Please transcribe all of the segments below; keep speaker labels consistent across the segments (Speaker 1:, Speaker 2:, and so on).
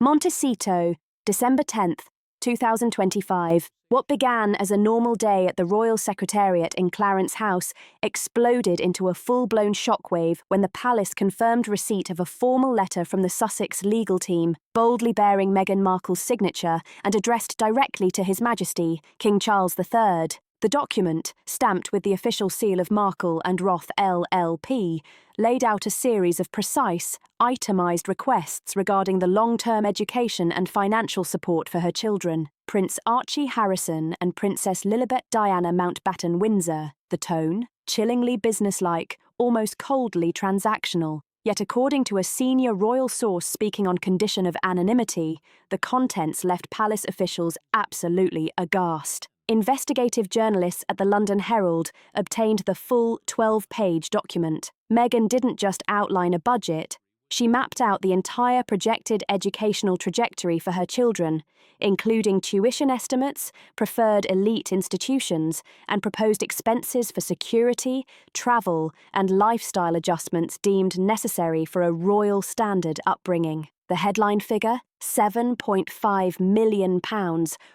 Speaker 1: Montecito, December 10th, 2025. What began as a normal day at the Royal Secretariat in Clarence House exploded into a full-blown shockwave when the palace confirmed receipt of a formal letter from the Sussex legal team, boldly bearing Meghan Markle's signature and addressed directly to His Majesty, King Charles III. The document, stamped with the official seal of Markle and Roth LLP, laid out a series of precise, itemised requests regarding the long-term education and financial support for her children, Prince Archie Harrison and Princess Lilibet Diana Mountbatten-Windsor. The tone, chillingly businesslike, almost coldly transactional. Yet according to a senior royal source speaking on condition of anonymity, the contents left palace officials absolutely aghast. Investigative journalists at the London Herald obtained the full 12-page document. Meghan didn't just outline a budget, she mapped out the entire projected educational trajectory for her children, including tuition estimates, preferred elite institutions, and proposed expenses for security, travel, and lifestyle adjustments deemed necessary for a royal standard upbringing. The headline figure? £7.5 million,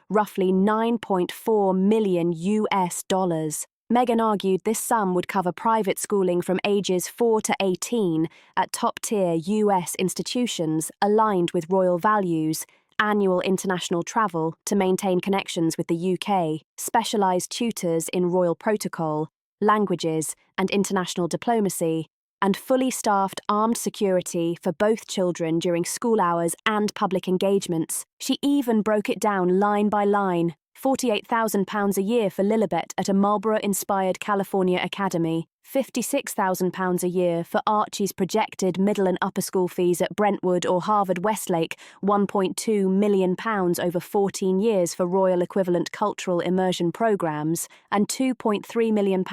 Speaker 1: roughly 9.4 million US dollars. Meghan argued this sum would cover private schooling from ages 4 to 18 at top-tier US institutions aligned with royal values, annual international travel to maintain connections with the UK, specialised tutors in royal protocol, languages, and international diplomacy, and fully staffed armed security for both children during school hours and public engagements. She even broke it down line by line. £48,000 a year for Lilibet at a Marlborough-inspired California academy, £56,000 a year for Archie's projected middle and upper school fees at Brentwood or Harvard Westlake, £1.2 million over 14 years for royal equivalent cultural immersion programmes, and £2.3 million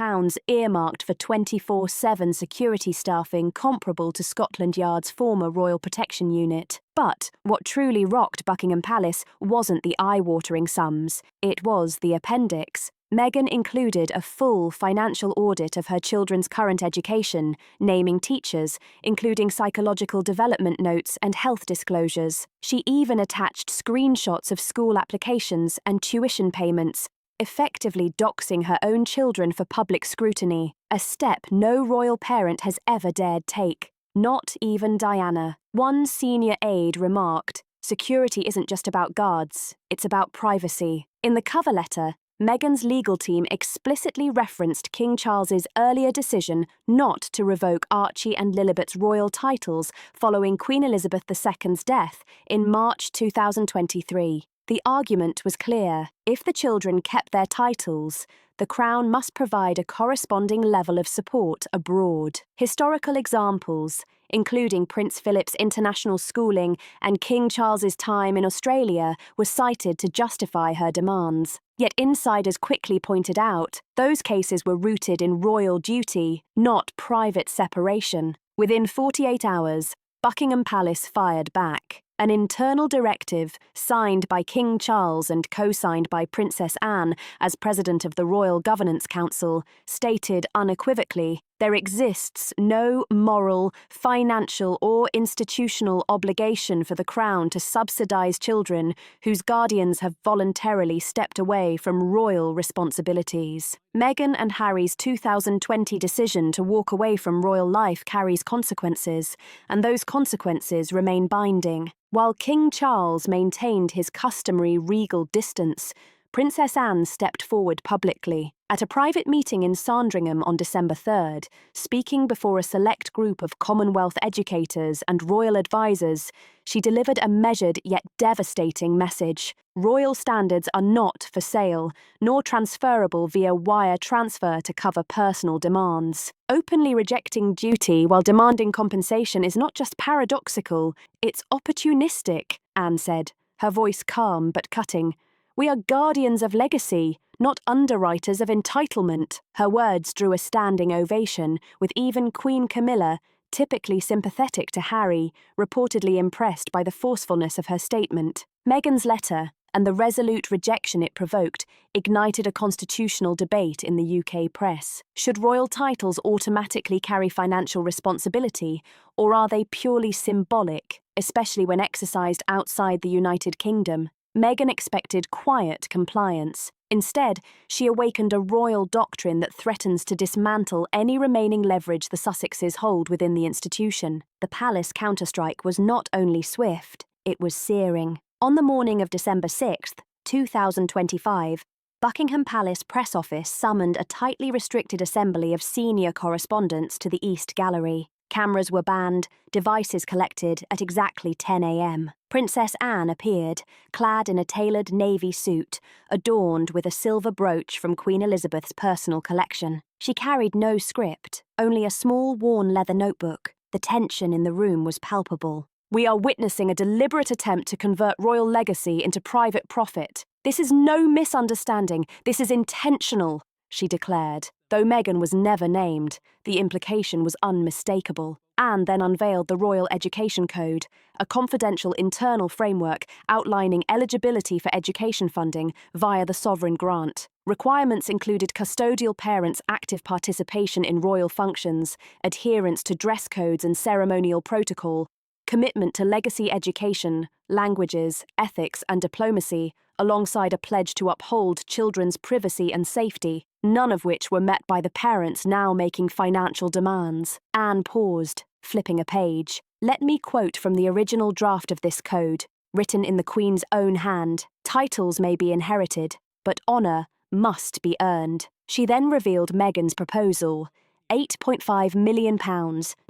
Speaker 1: earmarked for 24/7 security staffing comparable to Scotland Yard's former Royal Protection Unit. But what truly rocked Buckingham Palace wasn't the eye-watering sums, it was the appendix. Meghan included a full financial audit of her children's current education, naming teachers, including psychological development notes and health disclosures. She even attached screenshots of school applications and tuition payments, effectively doxing her own children for public scrutiny, a step no royal parent has ever dared take. Not even Diana. One senior aide remarked, "Security isn't just about guards, it's about privacy." In the cover letter, Meghan's legal team explicitly referenced King Charles's earlier decision not to revoke Archie and Lilibet's royal titles following Queen Elizabeth II's death in March 2023. The argument was clear. If the children kept their titles, the Crown must provide a corresponding level of support abroad. Historical examples, including Prince Philip's international schooling and King Charles's time in Australia, were cited to justify her demands. Yet insiders quickly pointed out, those cases were rooted in royal duty, not private separation. Within 48 hours, Buckingham Palace fired back. An internal directive, signed by King Charles and co-signed by Princess Anne as President of the Royal Governance Council, stated unequivocally, there exists no moral, financial or institutional obligation for the Crown to subsidise children whose guardians have voluntarily stepped away from royal responsibilities. Meghan and Harry's 2020 decision to walk away from royal life carries consequences, and those consequences remain binding. While King Charles maintained his customary regal distance, Princess Anne stepped forward publicly. At a private meeting in Sandringham on December 3rd, speaking before a select group of Commonwealth educators and royal advisors, she delivered a measured yet devastating message. Royal standards are not for sale, nor transferable via wire transfer to cover personal demands. Openly rejecting duty while demanding compensation is not just paradoxical, it's opportunistic, Anne said, her voice calm but cutting. We are guardians of legacy, not underwriters of entitlement. Her words drew a standing ovation, with even Queen Camilla, typically sympathetic to Harry, reportedly impressed by the forcefulness of her statement. Meghan's letter, and the resolute rejection it provoked ignited a constitutional debate in the UK press. Should royal titles automatically carry financial responsibility, or are they purely symbolic, especially when exercised outside the United Kingdom? Meghan expected quiet compliance. Instead, she awakened a royal doctrine that threatens to dismantle any remaining leverage the Sussexes hold within the institution. The palace counterstrike was not only swift, it was searing. On the morning of December 6, 2025, Buckingham Palace Press Office summoned a tightly restricted assembly of senior correspondents to the East Gallery. Cameras were banned, devices collected at exactly 10 a.m. Princess Anne appeared, clad in a tailored navy suit, adorned with a silver brooch from Queen Elizabeth's personal collection. She carried no script, only a small worn leather notebook. The tension in the room was palpable. "We are witnessing a deliberate attempt to convert royal legacy into private profit. This is no misunderstanding, this is intentional," she declared. Though Meghan was never named, the implication was unmistakable. Anne then unveiled the Royal Education Code, a confidential internal framework outlining eligibility for education funding via the sovereign grant. Requirements included custodial parents' active participation in royal functions, adherence to dress codes and ceremonial protocol, commitment to legacy education, languages, ethics, and diplomacy, alongside a pledge to uphold children's privacy and safety, none of which were met by the parents now making financial demands. Anne paused, flipping a page. "Let me quote from the original draft of this code, written in the Queen's own hand. Titles may be inherited, but honour must be earned." She then revealed Meghan's proposal: £8.5 million,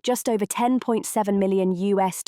Speaker 1: just over $10.7 million US,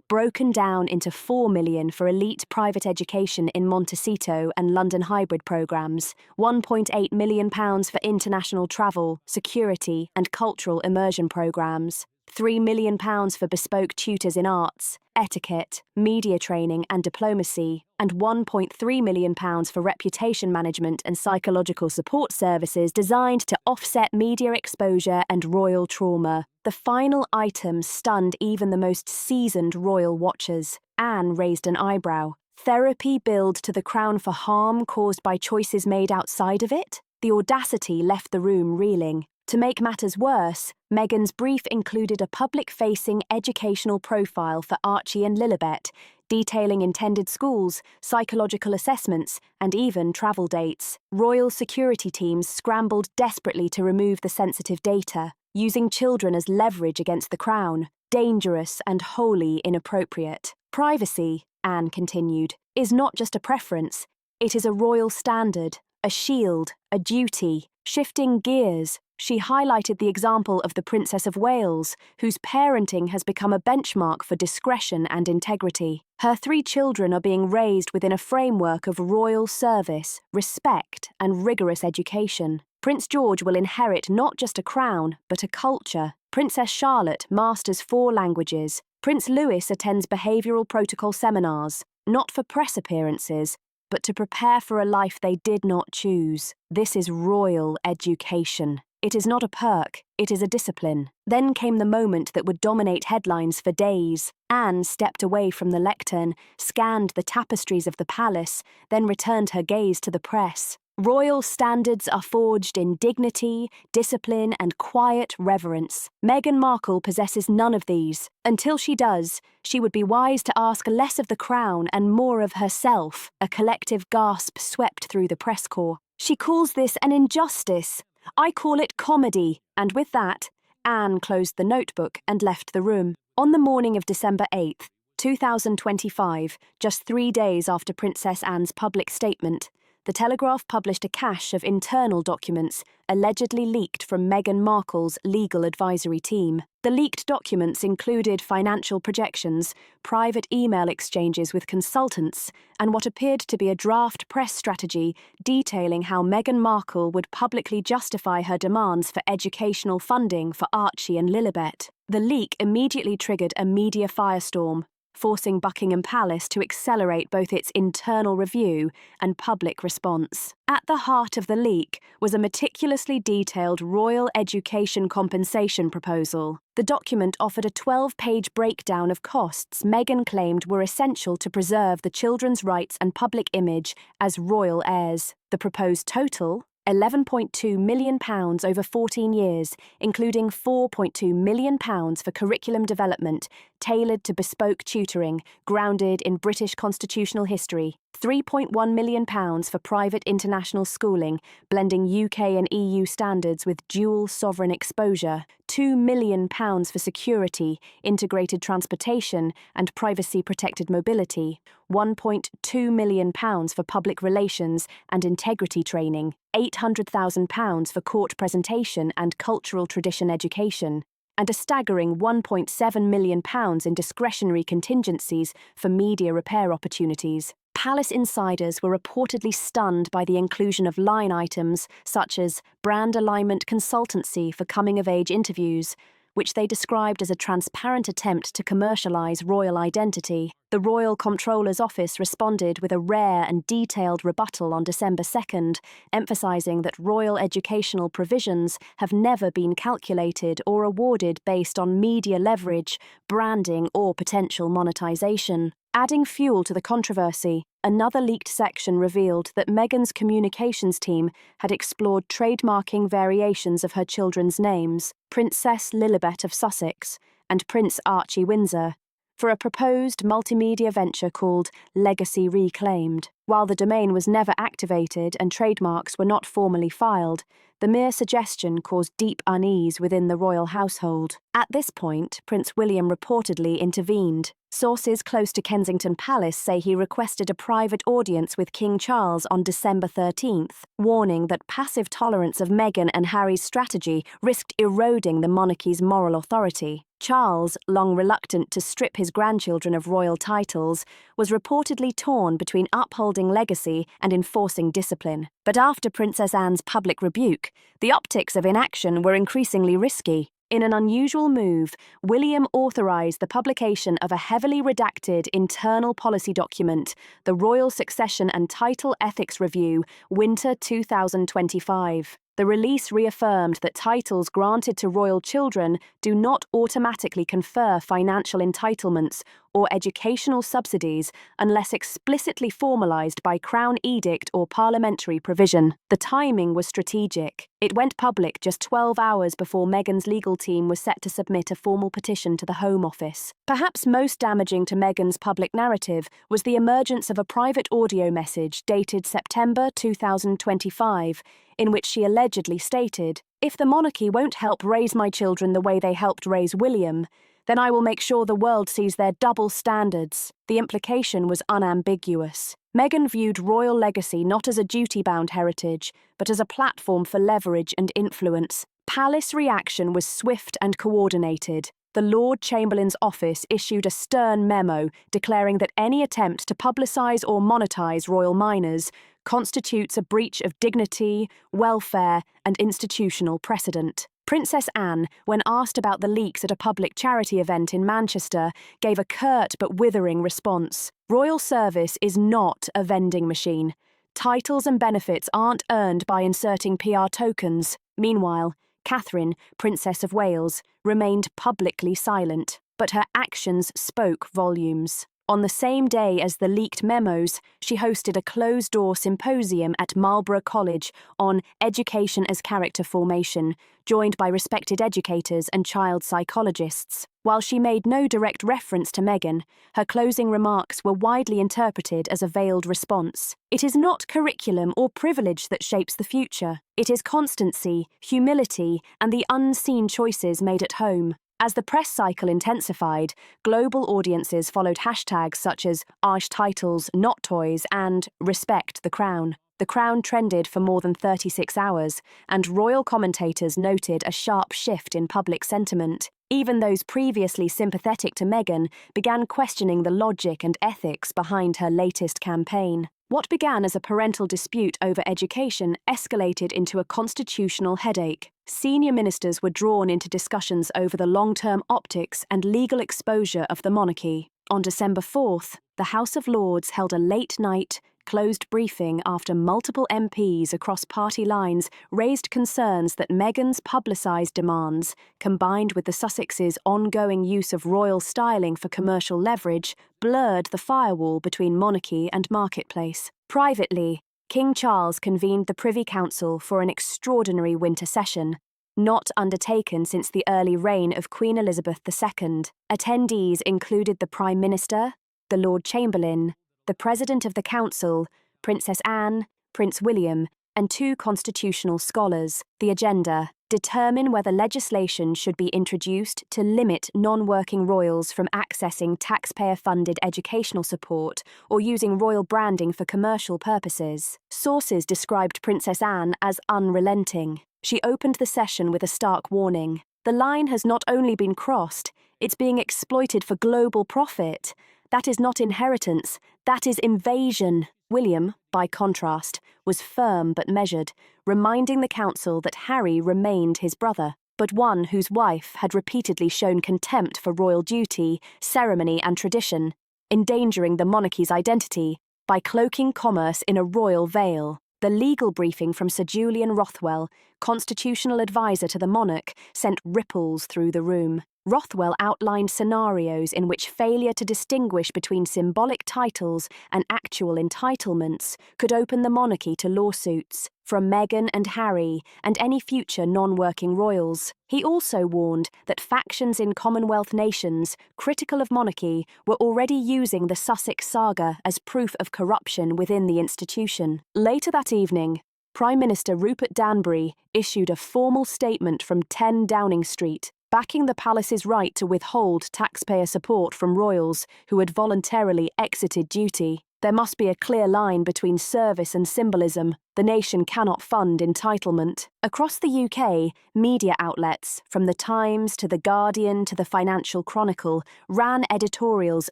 Speaker 1: broken down into $4 million for elite private education in Montecito and London hybrid programmes, £1.8 million for international travel, security and cultural immersion programmes, £3 million for bespoke tutors in arts, etiquette, media training and diplomacy, and £1.3 million for reputation management and psychological support services designed to offset media exposure and royal trauma. The final item stunned even the most seasoned royal watchers. Anne raised an eyebrow. Therapy billed to the Crown for harm caused by choices made outside of it? The audacity left the room reeling. To make matters worse, Meghan's brief included a public-facing educational profile for Archie and Lilibet, detailing intended schools, psychological assessments, and even travel dates. Royal security teams scrambled desperately to remove the sensitive data, using children as leverage against the Crown. Dangerous and wholly inappropriate. Privacy, Anne continued, is not just a preference. It is a royal standard, a shield, a duty. Shifting gears, she highlighted the example of the Princess of Wales, whose parenting has become a benchmark for discretion and integrity. Her 3 children are being raised within a framework of royal service, respect, and rigorous education. Prince George will inherit not just a crown, but a culture. Princess Charlotte masters 4 languages. Prince Louis attends behavioural protocol seminars, not for press appearances, but to prepare for a life they did not choose. This is royal education. It is not a perk, it is a discipline. Then came the moment that would dominate headlines for days. Anne stepped away from the lectern, scanned the tapestries of the palace, then returned her gaze to the press. Royal standards are forged in dignity, discipline, and quiet reverence. Meghan Markle possesses none of these. Until she does, she would be wise to ask less of the Crown and more of herself. A collective gasp swept through the press corps. "She calls this an injustice. I call it comedy." And with that, Anne closed the notebook and left the room. On the morning of December 8, 2025, just 3 days after Princess Anne's public statement, The Telegraph published a cache of internal documents allegedly leaked from Meghan Markle's legal advisory team. The leaked documents included financial projections, private email exchanges with consultants, and what appeared to be a draft press strategy detailing how Meghan Markle would publicly justify her demands for educational funding for Archie and Lilibet. The leak immediately triggered a media firestorm. forcing Buckingham Palace to accelerate both its internal review and public response. At the heart of the leak was a meticulously detailed royal education compensation proposal. The document offered a 12-page breakdown of costs Meghan claimed were essential to preserve the children's rights and public image as royal heirs. The proposed total, £11.2 million over 14 years, including £4.2 million for curriculum development tailored to bespoke tutoring grounded in British constitutional history, £3.1 million for private international schooling, blending UK and EU standards with dual sovereign exposure, £2 million for security, integrated transportation and privacy-protected mobility, £1.2 million for public relations and integrity training, £800,000 for court presentation and cultural tradition education, and a staggering £1.7 million in discretionary contingencies for media repair opportunities. Palace insiders were reportedly stunned by the inclusion of line items such as brand alignment consultancy for coming-of-age interviews, which they described as a transparent attempt to commercialise royal identity. The Royal Comptroller's Office responded with a rare and detailed rebuttal on December 2nd, emphasising that royal educational provisions have never been calculated or awarded based on media leverage, branding or potential monetisation. Adding fuel to the controversy, another leaked section revealed that Meghan's communications team had explored trademarking variations of her children's names, Princess Lilibet of Sussex and Prince Archie Windsor, for a proposed multimedia venture called Legacy Reclaimed. While the domain was never activated and trademarks were not formally filed, the mere suggestion caused deep unease within the royal household. At this point, Prince William reportedly intervened. Sources close to Kensington Palace say he requested a private audience with King Charles on December 13th, warning that passive tolerance of Meghan and Harry's strategy risked eroding the monarchy's moral authority. Charles, long reluctant to strip his grandchildren of royal titles, was reportedly torn between upholding legacy and enforcing discipline. But after Princess Anne's public rebuke, the optics of inaction were increasingly risky. In an unusual move, William authorised the publication of a heavily redacted internal policy document, the Royal Succession and Title Ethics Review, Winter 2025. The release reaffirmed that titles granted to royal children do not automatically confer financial entitlements or educational subsidies unless explicitly formalised by Crown edict or parliamentary provision. The timing was strategic. It went public just 12 hours before Meghan's legal team was set to submit a formal petition to the Home Office. Perhaps most damaging to Meghan's public narrative was the emergence of a private audio message dated September 2025, in which she allegedly stated, "If the monarchy won't help raise my children the way they helped raise William, then I will make sure the world sees their double standards." The implication was unambiguous. Meghan viewed royal legacy not as a duty-bound heritage, but as a platform for leverage and influence. Palace reaction was swift and coordinated. The Lord Chamberlain's office issued a stern memo declaring that any attempt to publicise or monetise royal minors constitutes a breach of dignity, welfare, and institutional precedent. Princess Anne, when asked about the leaks at a public charity event in Manchester, gave a curt but withering response. Royal service is not a vending machine. Titles and benefits aren't earned by inserting PR tokens. Meanwhile, Catherine, Princess of Wales, remained publicly silent, but her actions spoke volumes. On the same day as the leaked memos, she hosted a closed-door symposium at Marlborough College on education as character formation, joined by respected educators and child psychologists. While she made no direct reference to Meghan, her closing remarks were widely interpreted as a veiled response. It is not curriculum or privilege that shapes the future. It is constancy, humility, and the unseen choices made at home. As the press cycle intensified, global audiences followed hashtags such as Arch Titles, Not Toys, and Respect the Crown. The Crown trended for more than 36 hours, and royal commentators noted a sharp shift in public sentiment. Even those previously sympathetic to Meghan began questioning the logic and ethics behind her latest campaign. What began as a parental dispute over education escalated into a constitutional headache. Senior ministers were drawn into discussions over the long-term optics and legal exposure of the monarchy. On December 4th, the House of Lords held a late-night, closed briefing after multiple MPs across party lines raised concerns that Meghan's publicised demands, combined with the Sussexes' ongoing use of royal styling for commercial leverage, blurred the firewall between monarchy and marketplace. Privately, King Charles convened the Privy Council for an extraordinary winter session, not undertaken since the early reign of Queen Elizabeth II. Attendees included the Prime Minister, the Lord Chamberlain, the President of the Council, Princess Anne, Prince William, and 2 constitutional scholars. The agenda: determine whether legislation should be introduced to limit non-working royals from accessing taxpayer-funded educational support or using royal branding for commercial purposes. Sources described Princess Anne as unrelenting. She opened the session with a stark warning. The line has not only been crossed, it's being exploited for global profit. That is not inheritance, that is invasion. William, by contrast, was firm but measured, reminding the council that Harry remained his brother, but one whose wife had repeatedly shown contempt for royal duty, ceremony and tradition, endangering the monarchy's identity by cloaking commerce in a royal veil. The legal briefing from Sir Julian Rothwell, constitutional advisor to the monarch, sent ripples through the room. Rothwell outlined scenarios in which failure to distinguish between symbolic titles and actual entitlements could open the monarchy to lawsuits from Meghan and Harry and any future non-working royals. He also warned that factions in Commonwealth nations critical of monarchy were already using the Sussex saga as proof of corruption within the institution. Later that evening, Prime Minister Rupert Danbury issued a formal statement from 10 Downing Street, backing the palace's right to withhold taxpayer support from royals who had voluntarily exited duty. There must be a clear line between service and symbolism. The nation cannot fund entitlement. Across the UK, media outlets, from The Times to The Guardian to The Financial Chronicle, ran editorials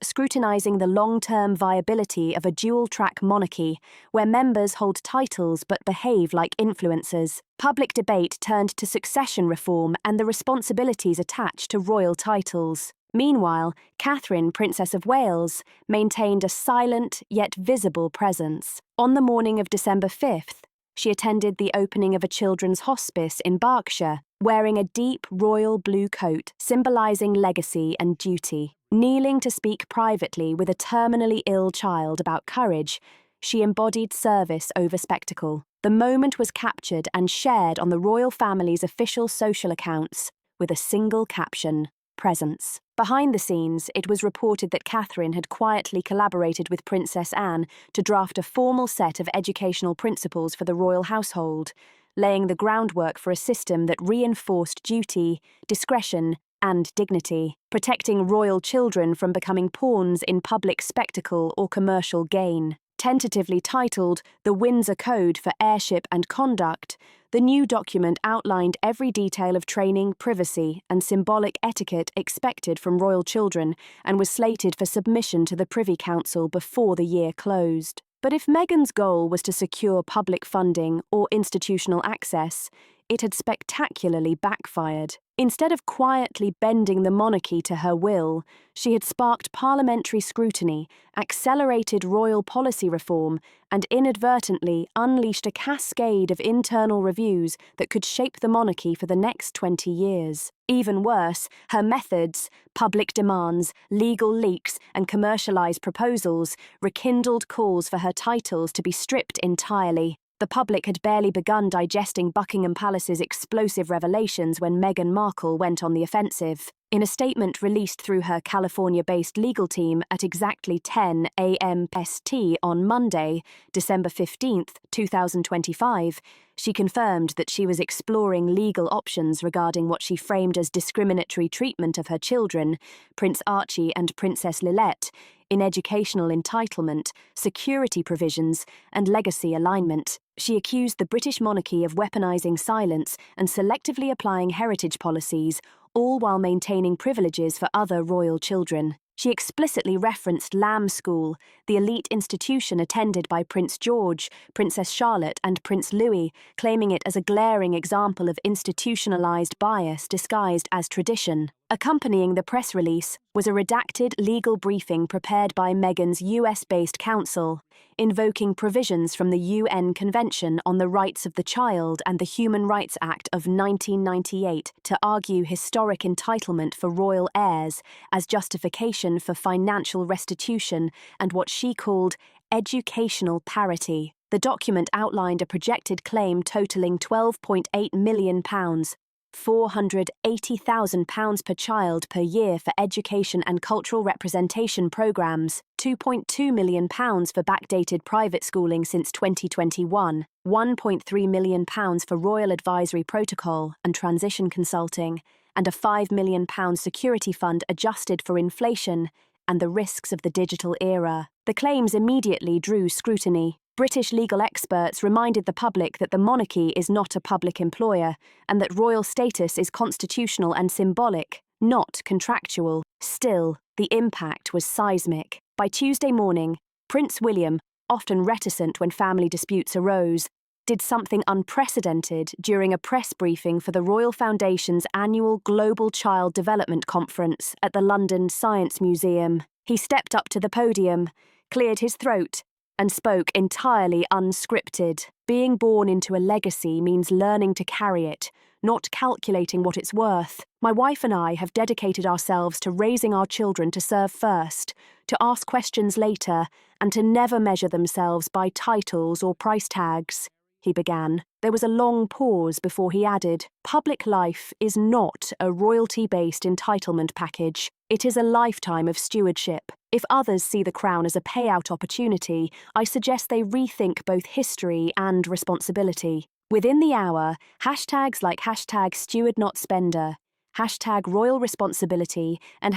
Speaker 1: scrutinising the long-term viability of a dual-track monarchy, where members hold titles but behave like influencers. Public debate turned to succession reform and the responsibilities attached to royal titles. Meanwhile, Catherine, Princess of Wales, maintained a silent yet visible presence. On the morning of December 5th, she attended the opening of a children's hospice in Berkshire, wearing a deep royal blue coat symbolising legacy and duty. Kneeling to speak privately with a terminally ill child about courage, she embodied service over spectacle. The moment was captured and shared on the royal family's official social accounts with a single caption: presence. Behind the scenes, it was reported that Catherine had quietly collaborated with Princess Anne to draft a formal set of educational principles for the royal household, laying the groundwork for a system that reinforced duty, discretion, and dignity, protecting royal children from becoming pawns in public spectacle or commercial gain. Tentatively titled The Windsor Code for Heirship and Conduct, the new document outlined every detail of training, privacy, and symbolic etiquette expected from royal children and was slated for submission to the Privy Council before the year closed. But if Meghan's goal was to secure public funding or institutional access, it had spectacularly backfired. Instead of quietly bending the monarchy to her will, she had sparked parliamentary scrutiny, accelerated royal policy reform, and inadvertently unleashed a cascade of internal reviews that could shape the monarchy for the next 20 years. Even worse, her methods, public demands, legal leaks, and commercialised proposals rekindled calls for her titles to be stripped entirely. The public had barely begun digesting Buckingham Palace's explosive revelations when Meghan Markle went on the offensive. In a statement released through her California-based legal team at exactly 10 a.m. ST on Monday, December 15, 2025, she confirmed that she was exploring legal options regarding what she framed as discriminatory treatment of her children, Prince Archie and Princess Lilibet, in educational entitlement, security provisions, and legacy alignment. She accused the British monarchy of weaponising silence and selectively applying heritage policies, all while maintaining privileges for other royal children. She explicitly referenced Lamb School, the elite institution attended by Prince George, Princess Charlotte, and Prince Louis, claiming it as a glaring example of institutionalised bias disguised as tradition. Accompanying the press release was a redacted legal briefing prepared by Meghan's US-based counsel, invoking provisions from the UN Convention on the Rights of the Child and the Human Rights Act of 1998 to argue historic entitlement for royal heirs as justification for financial restitution and what she called educational parity. The document outlined a projected claim totaling £12.8 million, £480,000 per child per year for education and cultural representation programmes, £2.2 million for backdated private schooling since 2021, £1.3 million for royal advisory protocol and transition consulting, and a £5 million security fund adjusted for inflation and the risks of the digital era. The claims immediately drew scrutiny. British legal experts reminded the public that the monarchy is not a public employer and that royal status is constitutional and symbolic, not contractual. Still, the impact was seismic. By Tuesday morning, Prince William, often reticent when family disputes arose, did something unprecedented during a press briefing for the Royal Foundation's annual Global Child Development Conference at the London Science Museum. He stepped up to the podium, cleared his throat, and spoke entirely unscripted. Being born into a legacy means learning to carry it, not calculating what it's worth. My wife and I have dedicated ourselves to raising our children to serve first, to ask questions later, and to never measure themselves by titles or price tags, he began. There was a long pause before he added, "Public life is not a royalty-based entitlement package. It is a lifetime of stewardship. If others see the crown as a payout opportunity, I suggest they rethink both history and responsibility." Within the hour, hashtags like #StewardNotSpender, #Royal Responsibility, and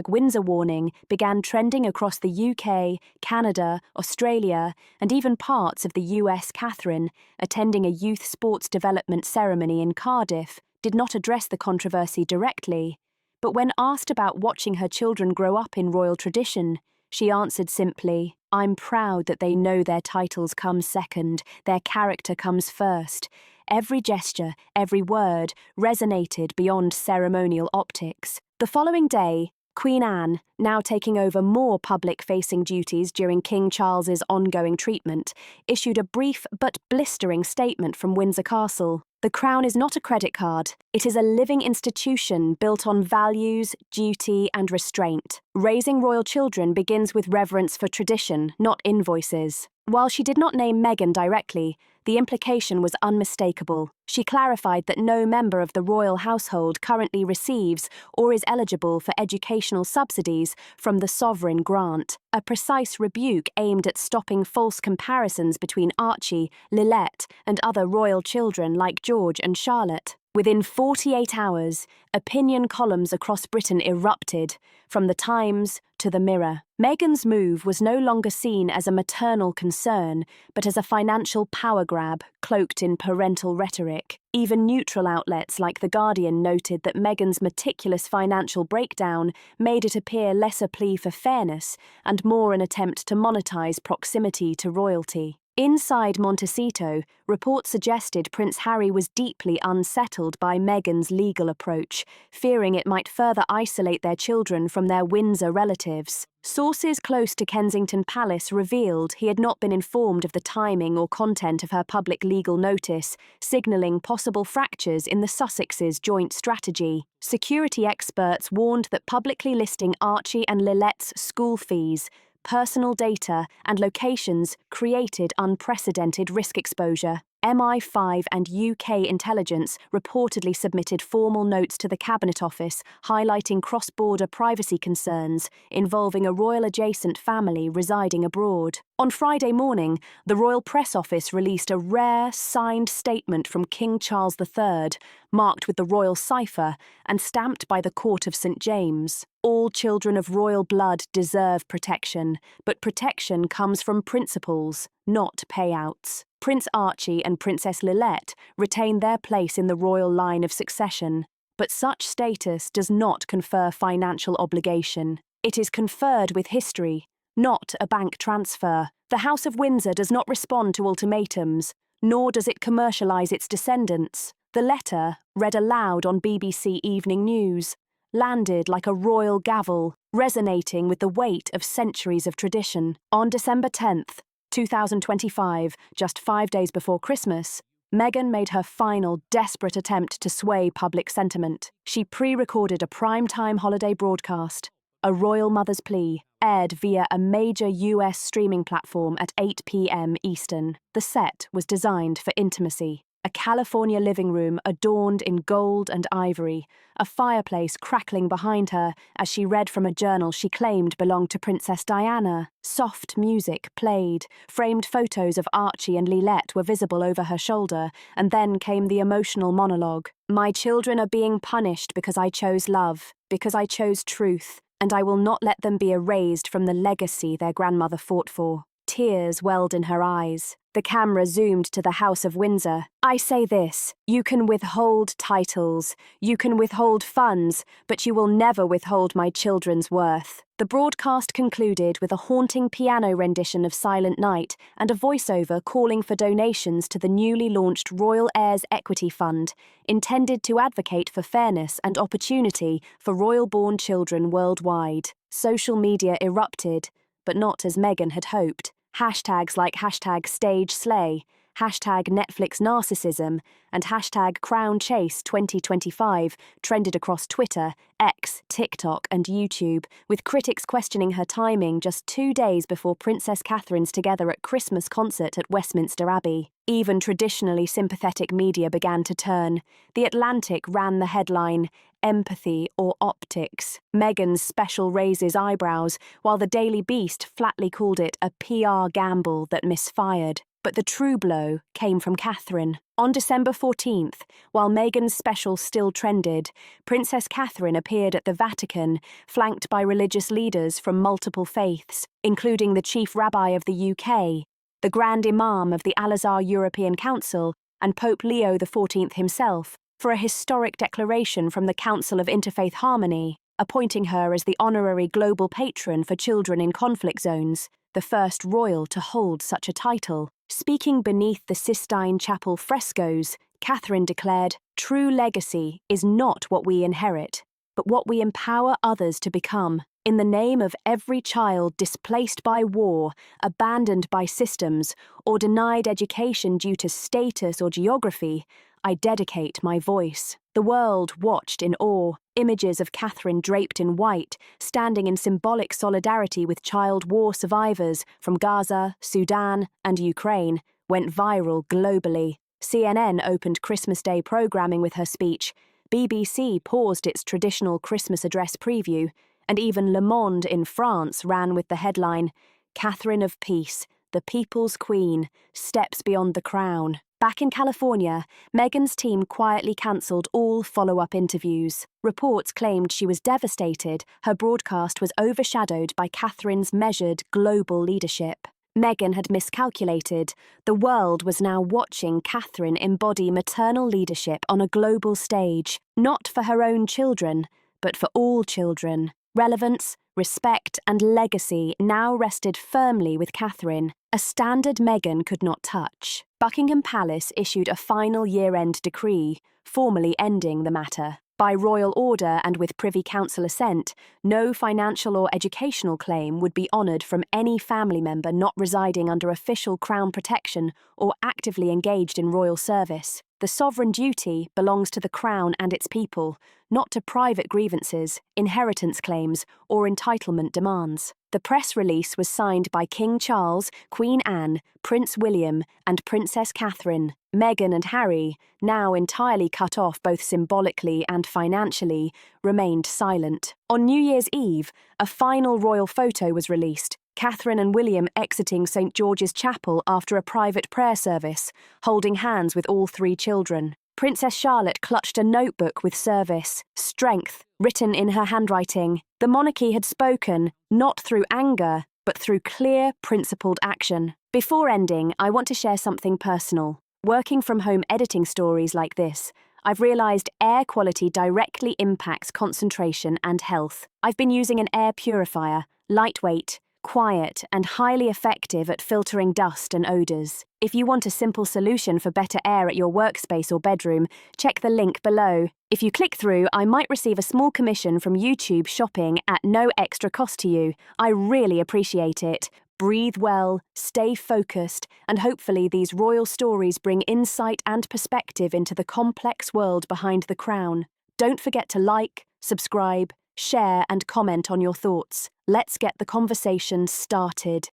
Speaker 1: #Windsor Warning began trending across the UK, Canada, Australia, and even parts of the US. Catherine, attending a youth sports development ceremony in Cardiff, did not address the controversy directly, but when asked about watching her children grow up in royal tradition, she answered simply, "I'm proud that they know their titles come second, their character comes first." Every gesture, every word, resonated beyond ceremonial optics. The following day, Queen Anne, now taking over more public-facing duties during King Charles's ongoing treatment, issued a brief but blistering statement from Windsor Castle. "The crown is not a credit card. It is a living institution built on values, duty, and restraint. Raising royal children begins with reverence for tradition, not invoices." While she did not name Meghan directly, the implication was unmistakable. She clarified that no member of the royal household currently receives or is eligible for educational subsidies from the sovereign grant, a precise rebuke aimed at stopping false comparisons between Archie, Lilibet, and other royal children like George and Charlotte. Within 48 hours, opinion columns across Britain erupted, from the Times to the Mirror. Meghan's move was no longer seen as a maternal concern, but as a financial power grab cloaked in parental rhetoric. Even neutral outlets like The Guardian noted that Meghan's meticulous financial breakdown made it appear less a plea for fairness and more an attempt to monetize proximity to royalty. Inside Montecito, reports suggested Prince Harry was deeply unsettled by Meghan's legal approach, fearing it might further isolate their children from their Windsor relatives. Sources close to Kensington Palace revealed he had not been informed of the timing or content of her public legal notice, signalling possible fractures in the Sussexes' joint strategy. Security experts warned that publicly listing Archie and Lilibet's school fees, personal data, and locations created unprecedented risk exposure. MI5 and UK intelligence reportedly submitted formal notes to the Cabinet Office highlighting cross-border privacy concerns involving a royal-adjacent family residing abroad. On Friday morning, the Royal Press Office released a rare, signed statement from King Charles III, marked with the royal cipher and stamped by the Court of St. James. All children of royal blood deserve protection, but protection comes from principles, not payouts. Prince Archie and Princess Lilibet retain their place in the royal line of succession, but such status does not confer financial obligation. It is conferred with history, not a bank transfer. The House of Windsor does not respond to ultimatums, nor does it commercialise its descendants. The letter, read aloud on BBC Evening News, landed like a royal gavel, resonating with the weight of centuries of tradition. On December 10th, 2025, just 5 days before Christmas, Meghan made her final desperate attempt to sway public sentiment. She pre-recorded a primetime holiday broadcast, A Royal Mother's Plea, aired via a major US streaming platform at 8 p.m. Eastern. The set was designed for intimacy. A California living room adorned in gold and ivory, a fireplace crackling behind her as she read from a journal she claimed belonged to Princess Diana. Soft music played, framed photos of Archie and Lilibet were visible over her shoulder, and then came the emotional monologue. "My children are being punished because I chose love, because I chose truth, and I will not let them be erased from the legacy their grandmother fought for." Tears welled in her eyes. The camera zoomed to the House of Windsor. "I say this, you can withhold titles, you can withhold funds, but you will never withhold my children's worth." The broadcast concluded with a haunting piano rendition of Silent Night and a voiceover calling for donations to the newly launched Royal Heirs Equity Fund, intended to advocate for fairness and opportunity for royal-born children worldwide. Social media erupted, but not as Meghan had hoped. Hashtags like #StageSlay, #Netflix Narcissism, and #CrownChase2025 trended across Twitter, X, TikTok, and YouTube, with critics questioning her timing just 2 days before Princess Catherine's Together at Christmas concert at Westminster Abbey. Even traditionally sympathetic media began to turn. The Atlantic ran the headline, "Empathy or Optics?" Meghan's special raises eyebrows, while the Daily Beast flatly called it a PR gamble that misfired. But the true blow came from Catherine. On December 14th, while Meghan's special still trended, Princess Catherine appeared at the Vatican, flanked by religious leaders from multiple faiths, including the chief rabbi of the UK, the Grand Imam of the Al-Azhar European Council, and Pope Leo XIV himself, for a historic declaration from the Council of Interfaith Harmony, appointing her as the honorary global patron for children in conflict zones, the first royal to hold such a title. Speaking beneath the Sistine Chapel frescoes, Catherine declared, "True legacy is not what we inherit, but what we empower others to become. In the name of every child displaced by war, abandoned by systems, or denied education due to status or geography, I dedicate my voice." The world watched in awe. Images of Catherine draped in white, standing in symbolic solidarity with child war survivors from Gaza, Sudan, and Ukraine, went viral globally. CNN opened Christmas Day programming with her speech. BBC paused its traditional Christmas address preview, and even Le Monde in France ran with the headline, "Catherine of Peace, the People's Queen, steps beyond the crown." Back in California, Meghan's team quietly cancelled all follow-up interviews. Reports claimed she was devastated. Her broadcast was overshadowed by Catherine's measured global leadership. Meghan had miscalculated. The world was now watching Catherine embody maternal leadership on a global stage, not for her own children, but for all children. Relevance, respect, and legacy now rested firmly with Catherine, a standard Meghan could not touch. Buckingham Palace issued a final year-end decree, formally ending the matter. By royal order and with Privy Council assent, no financial or educational claim would be honoured from any family member not residing under official Crown protection or actively engaged in royal service. The sovereign duty belongs to the Crown and its people, not to private grievances, inheritance claims, or entitlement demands. The press release was signed by King Charles, Queen Anne, Prince William, and Princess Catherine. Meghan and Harry, now entirely cut off both symbolically and financially, remained silent. On New Year's Eve, a final royal photo was released, Catherine and William exiting St. George's Chapel after a private prayer service, holding hands with all 3 children. Princess Charlotte clutched a notebook with service, strength, written in her handwriting. The monarchy had spoken, not through anger, but through clear, principled action. Before ending, I want to share something personal. Working from home editing stories like this, I've realised air quality directly impacts concentration and health. I've been using an air purifier, lightweight, quiet, and highly effective at filtering dust and odours. If you want a simple solution for better air at your workspace or bedroom, check the link below. If you click through, I might receive a small commission from YouTube Shopping at no extra cost to you. I really appreciate it. Breathe well, stay focused, and hopefully these royal stories bring insight and perspective into the complex world behind the crown. Don't forget to like, subscribe, share, and comment on your thoughts. Let's get the conversation started.